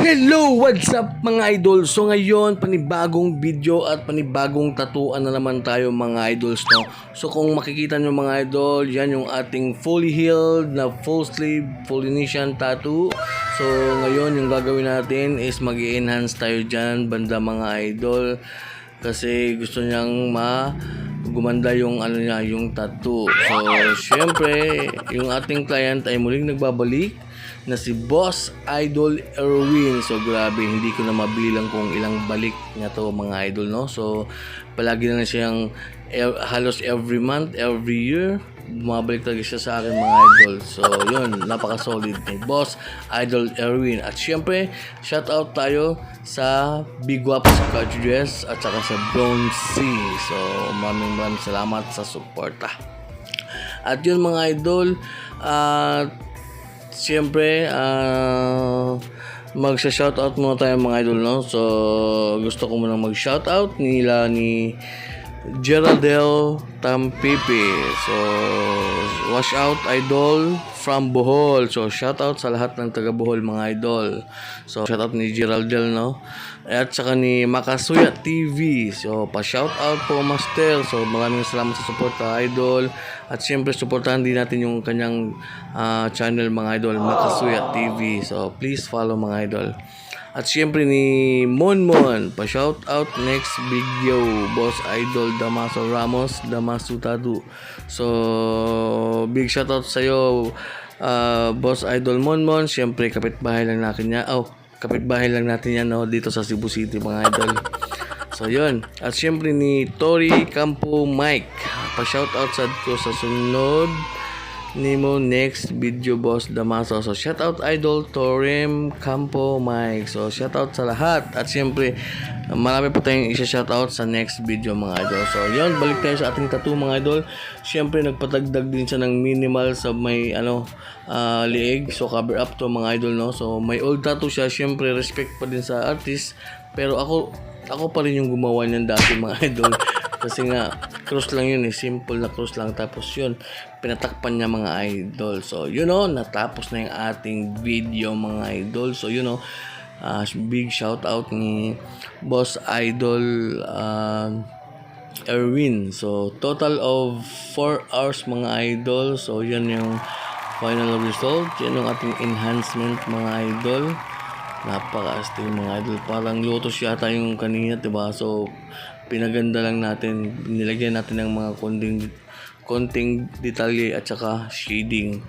Hello! What's up mga idol? So ngayon, panibagong video at panibagong tatuan na naman tayo mga idols, no? So kung makikita nyo mga idol, yan yung ating fully healed na full sleeve Polynesian tattoo. So ngayon, yung gagawin natin is mag-enhance tayo dyan, banda mga idol. Kasi gusto niyang gumanda yung yung tattoo. So syempre, yung ating client ay muling nagbabalik na si Boss Idol Erwin. So grabe, hindi ko na mabilang kung ilang balik niya to mga idol, no? So palagi na siyang halos every month, every year bumabalik talaga siya sa akin mga idol. So yun, napaka solid ni Boss Idol Erwin. At syempre, shout out tayo sa Big Waps Cartridges at saka sa Bronze C. So maraming salamat sa suporta. At yun mga idol, siyempre, magsha-shoutout muna tayo mga idol, no? So, gusto ko muna mag-shoutout nila ni Geraldel Tampipi. So, wash out idol from Bohol. So, shoutout sa lahat ng taga Bohol mga idol. So, shoutout ni Geraldel, no? At saka ni Makasuya TV. So, pa-shoutout po Master. So, maraming salamat sa suporta idol. At syempre, supportahan din natin yung kanyang channel mga idol, Makasuya TV. So, please follow mga idol. At syempre ni Monmon, pa-shoutout next video, Boss Idol Damaso Ramos, Damaso Tattoo. So, big shoutout sa'yo, Boss Idol Monmon. Syempre, kapitbahay lang natin yan. Kapitbahay lang natin yan, no, dito sa Cebu City mga idol. So, yun. At syempre ni Tori Campo Mike, pa-shoutout sa sunod Nemo next video Boss Damaso. So shoutout idol Torem Campo Mike. So shoutout sa lahat. At siyempre marami pa tayong isa-shoutout sa next video mga idol. So yun, balik tayo sa ating tattoo mga idol. Siyempre nagpatagdag din siya ng minimal sa may liig. So cover up to mga idol, no. So may old tattoo siya. Siyempre respect pa din sa artist. Pero ako pa rin yung gumawa niyan dati mga idol. Kasi nga, cross lang yun simple na cross lang. Tapos yun, pinatakpan niya mga idol. So, natapos na yung ating video mga idol. So, big shout out ni Boss Idol Erwin. So, total of 4 hours mga idol. So, yun yung final result. Yan yung ating enhancement mga idol. Napaka-astig mga idol. Parang lotus yata yung kanina, diba? So, pinaganda lang natin, nilagyan natin ng mga konting detalye at saka shading,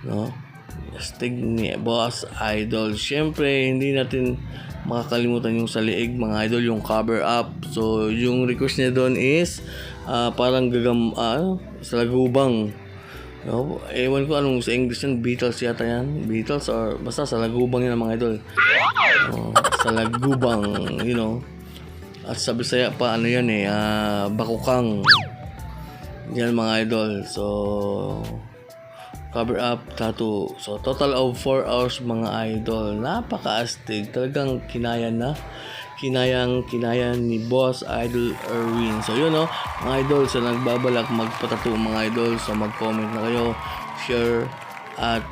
no? Astig ni Boss Idol. Syempre, hindi natin makakalimutan yung sa liig mga idol, yung cover up. So, yung request niya doon is parang sa lagubang. No? Ewan ko anong sa English yan, Beatles yata yan. Beatles or basta sa lagubang yan mga idol. Sa lagubang, At sa Bisaya pa, bakukang. Yan mga idol. So, cover up tattoo. So, total of 4 hours mga idol. Napaka-astig. Talagang kinaya ni Boss Idol Erwin. So, mga idol. So, nagbabalak magpatattoo mga idol. So, mag-comment na kayo, share, at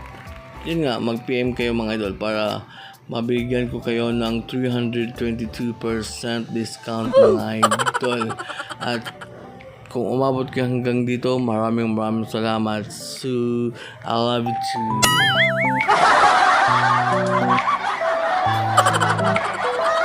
mag-PM kayo mga idol para mabigyan ko kayo ng 322% discount mga idol. At kung umabot kayo hanggang dito, maraming salamat. So, I love you too.